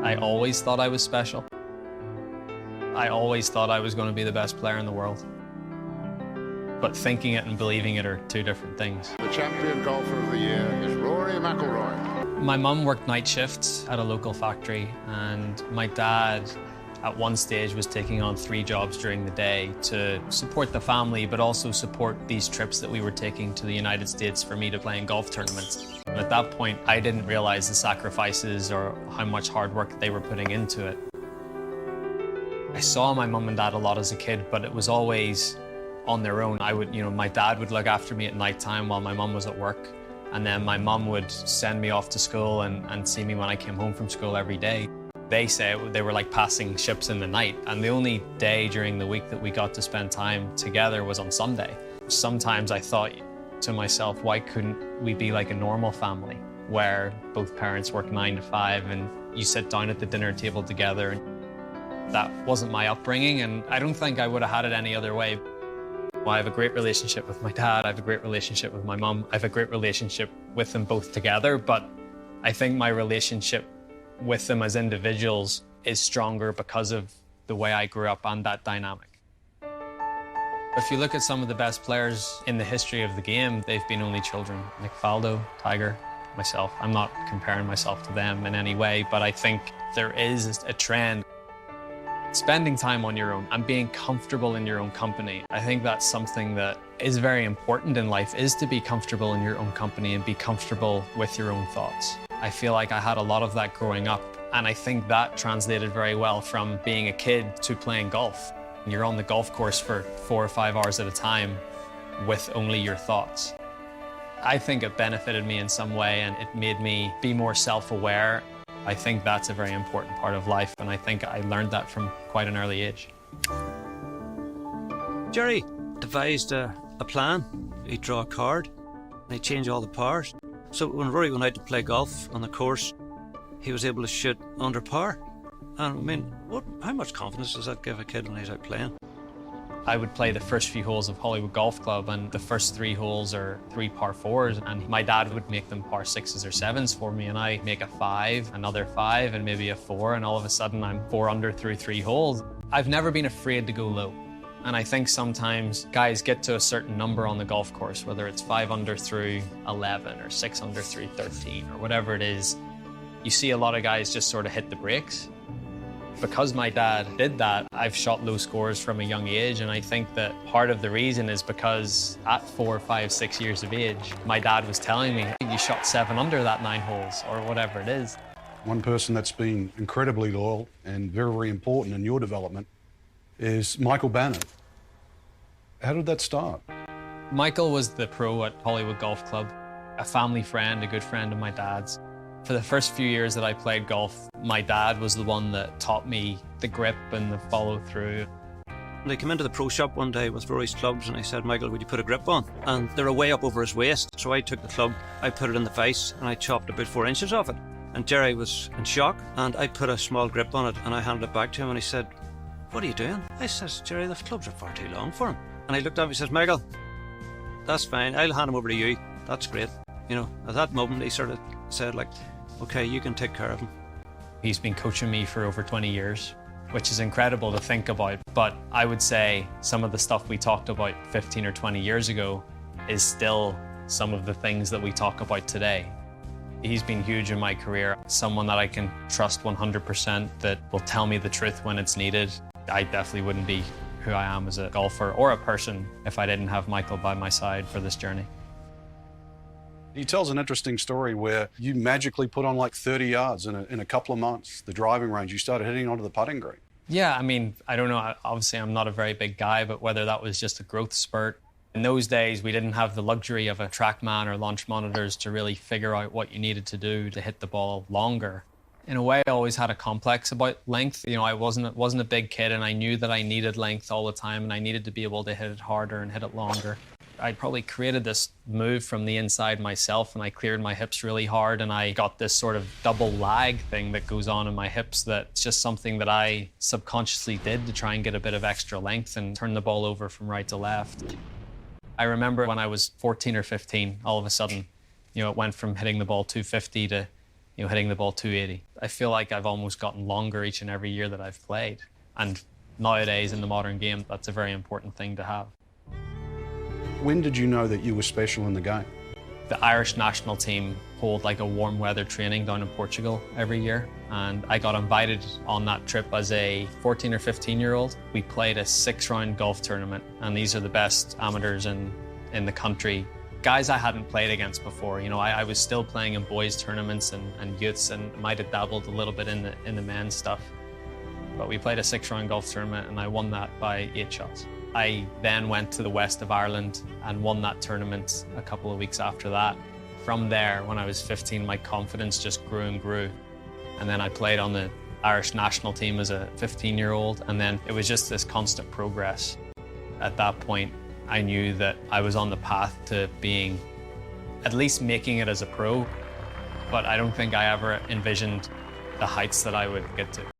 I always thought I was special. I always thought I was going to be the best player in the world. But thinking it and believing it are two different things. The champion golfer of the year is Rory McIlroy. My mum worked night shifts at a local factory, and my dad at one stage was taking on 3 jobs during the day to support the family, but also support these trips that we were taking to the United States for me to play in golf tournaments. And at that point, I didn't realize the sacrifices or how much hard work they were putting into it. I saw my mum and dad a lot as a kid, but it was always on their own. My dad would look after me at nighttime while my mum was at work. And then my mum would send me off to school and see me when I came home from school every day. They say they were like passing ships in the night. And the only day during the week that we got to spend time together was on Sunday. Sometimes I thought to myself, why couldn't we be like a normal family where both parents work 9 to 5 and you sit down at the dinner table together? That wasn't my upbringing, and I don't think I would have had it any other way. I have a great relationship with my dad, I have a great relationship with my mum, I have a great relationship with them both together, but I think my relationship with them as individuals is stronger because of the way I grew up and that dynamic. If you look at some of the best players in the history of the game, they've been only children. Nick Faldo, Tiger, myself. I'm not comparing myself to them in any way, but I think there is a trend. Spending time on your own and being comfortable in your own company. I think that's something that is very important in life, is to be comfortable in your own company and be comfortable with your own thoughts. I feel like I had a lot of that growing up, and I think that translated very well from being a kid to playing golf. You're on the golf course for 4 or 5 hours at a time with only your thoughts. I think it benefited me in some way, and it made me be more self-aware. I think that's a very important part of life, and I think I learned that from quite an early age. Jerry devised a plan. He'd draw a card, and he'd change all the pars. So when Rory went out to play golf on the course, he was able to shoot under par. And I mean, how much confidence does that give a kid when he's out playing? I would play the first few holes of Hollywood Golf Club, and the first 3 holes are 3 par 4s, and my dad would make them par 6s or 7s for me, and I make a 5, another 5, and maybe a 4, and all of a sudden I'm 4 under through 3 holes. I've never been afraid to go low, and I think sometimes guys get to a certain number on the golf course, whether it's 5 under through 11 or 6 under through 13 or whatever it is, you see a lot of guys just sort of hit the brakes. Because my dad did that, I've shot low scores from a young age, and I think that part of the reason is because at 4, 5, 6 years of age, my dad was telling me, you shot 7 under that 9 holes, or whatever it is. One person that's been incredibly loyal and very, very important in your development is Michael Bannon. How did that start? Michael was the pro at Hollywood Golf Club, a family friend, a good friend of my dad's. For the first few years that I played golf, my dad was the one that taught me the grip and the follow through. They came into the pro shop one day with Rory's clubs, and I said, Michael, would you put a grip on? And they were way up over his waist. So I took the club, I put it in the vise, and I chopped about 4 inches off it. And Jerry was in shock, and I put a small grip on it, and I handed it back to him, and he said, what are you doing? I says, Jerry, the clubs are far too long for him. And he looked at me and says, Michael, that's fine, I'll hand him over to you. That's great. You know, at that moment, he sort of said, like, okay, you can take care of him. He's been coaching me for over 20 years, which is incredible to think about. But I would say some of the stuff we talked about 15 or 20 years ago is still some of the things that we talk about today. He's been huge in my career, someone that I can trust 100%, that will tell me the truth when it's needed. I definitely wouldn't be who I am as a golfer or a person if I didn't have Michael by my side for this journey. He tells an interesting story where you magically put on like 30 yards in a couple of months, the driving range. You started hitting onto the putting green. Yeah, I mean, I don't know. Obviously, I'm not a very big guy, but whether that was just a growth spurt. In those days, we didn't have the luxury of a TrackMan or launch monitors to really figure out what you needed to do to hit the ball longer. In a way, I always had a complex about length. You know, I wasn't a big kid, and I knew that I needed length all the time, and I needed to be able to hit it harder and hit it longer. I probably created this move from the inside myself, and I cleared my hips really hard, and I got this sort of double lag thing that goes on in my hips that's just something that I subconsciously did to try and get a bit of extra length and turn the ball over from right to left. I remember when I was 14 or 15, all of a sudden, you know, it went from hitting the ball 250 to hitting the ball 280. I feel like I've almost gotten longer each and every year that I've played. And nowadays in the modern game, that's a very important thing to have. When did you know that you were special in the game? The Irish national team hold like a warm weather training down in Portugal every year. And I got invited on that trip as a 14 or 15-year-old. We played a 6-round golf tournament, and these are the best amateurs in the country. Guys I hadn't played against before. I was still playing in boys tournaments and youths, and might have dabbled a little bit in the men's stuff. But we played a 6-round golf tournament, and I won that by 8 shots. I then went to the west of Ireland and won that tournament a couple of weeks after that. From there, when I was 15, my confidence just grew and grew. And then I played on the Irish national team as a 15-year-old, and then it was just this constant progress. At that point, I knew that I was on the path to being, at least making it as a pro, but I don't think I ever envisioned the heights that I would get to.